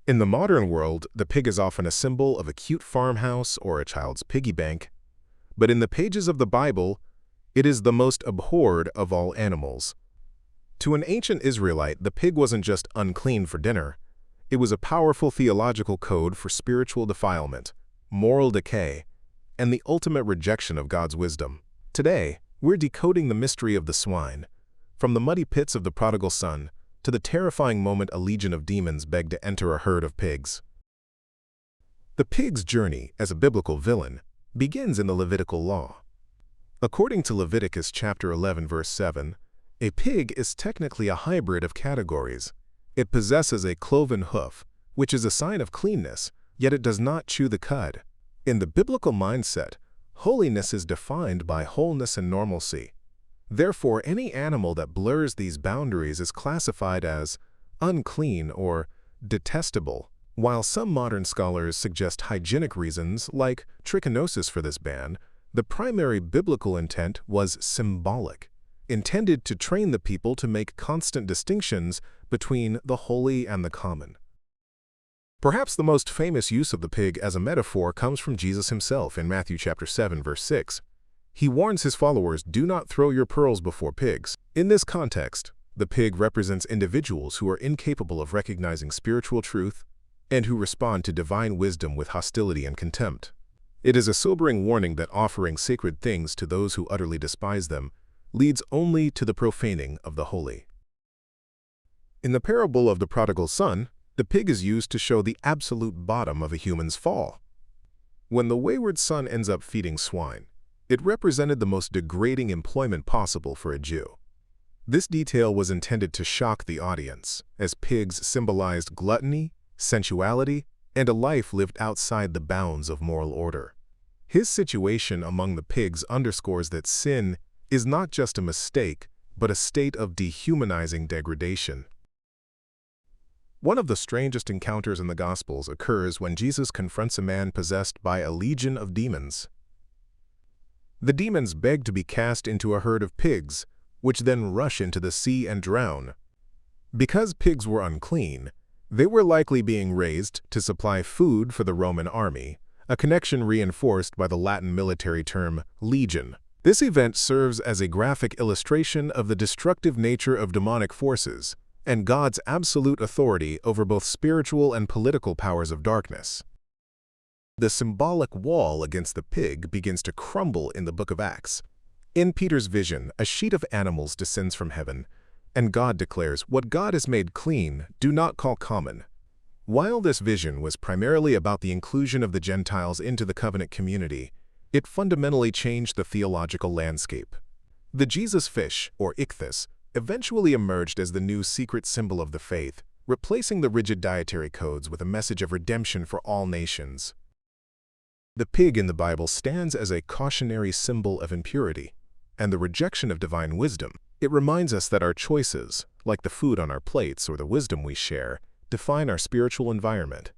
In the modern world, the pig is often a symbol of a cute farmhouse or a child's piggy bank, but in the pages of the Bible, it is the most abhorred of all animals. To an ancient Israelite, the pig wasn't just unclean for dinner. It was a powerful theological code for spiritual defilement, moral decay, and the ultimate rejection of God's wisdom. Today, we're decoding the mystery of the swine, from the muddy pits of the prodigal son to the terrifying moment a legion of demons begged to enter a herd of pigs. The pig's journey as a biblical villain begins in the Levitical law. According to Leviticus chapter 11 verse 7, a pig is technically a hybrid of categories. It possesses a cloven hoof, which is a sign of cleanness, yet it does not chew the cud. In the biblical mindset, holiness is defined by wholeness and normalcy. Therefore, any animal that blurs these boundaries is classified as unclean or detestable. While some modern scholars suggest hygienic reasons like trichinosis for this ban, the primary biblical intent was symbolic, intended to train the people to make constant distinctions between the holy and the common. Perhaps the most famous use of the pig as a metaphor comes from Jesus himself in Matthew chapter 7 verse 6. He warns his followers, "Do not throw your pearls before pigs." In this context, the pig represents individuals who are incapable of recognizing spiritual truth and who respond to divine wisdom with hostility and contempt. It is a sobering warning that offering sacred things to those who utterly despise them leads only to the profaning of the holy. In the parable of the prodigal son, the pig is used to show the absolute bottom of a human's fall. When the wayward son ends up feeding swine, it represented the most degrading employment possible for a Jew. This detail was intended to shock the audience, as pigs symbolized gluttony, sensuality, and a life lived outside the bounds of moral order. His situation among the pigs underscores that sin is not just a mistake, but a state of dehumanizing degradation. One of the strangest encounters in the Gospels occurs when Jesus confronts a man possessed by a legion of demons. The demons beg to be cast into a herd of pigs, which then rush into the sea and drown. Because pigs were unclean, they were likely being raised to supply food for the Roman army, a connection reinforced by the Latin military term legion. This event serves as a graphic illustration of the destructive nature of demonic forces and God's absolute authority over both spiritual and political powers of darkness. The symbolic wall against the pig begins to crumble in the book of Acts. In Peter's vision, a sheet of animals descends from heaven, and God declares, "What God has made clean, do not call common." While this vision was primarily about the inclusion of the Gentiles into the covenant community, it fundamentally changed the theological landscape. The Jesus fish, or ichthys, eventually emerged as the new secret symbol of the faith, replacing the rigid dietary codes with a message of redemption for all nations. The pig in the Bible stands as a cautionary symbol of impurity and the rejection of divine wisdom. It reminds us that our choices, like the food on our plates or the wisdom we share, define our spiritual environment.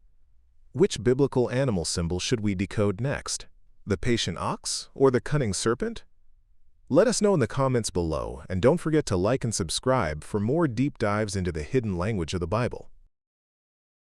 Which biblical animal symbol should we decode next? The patient ox or the cunning serpent? Let us know in the comments below, and don't forget to like and subscribe for more deep dives into the hidden language of the Bible.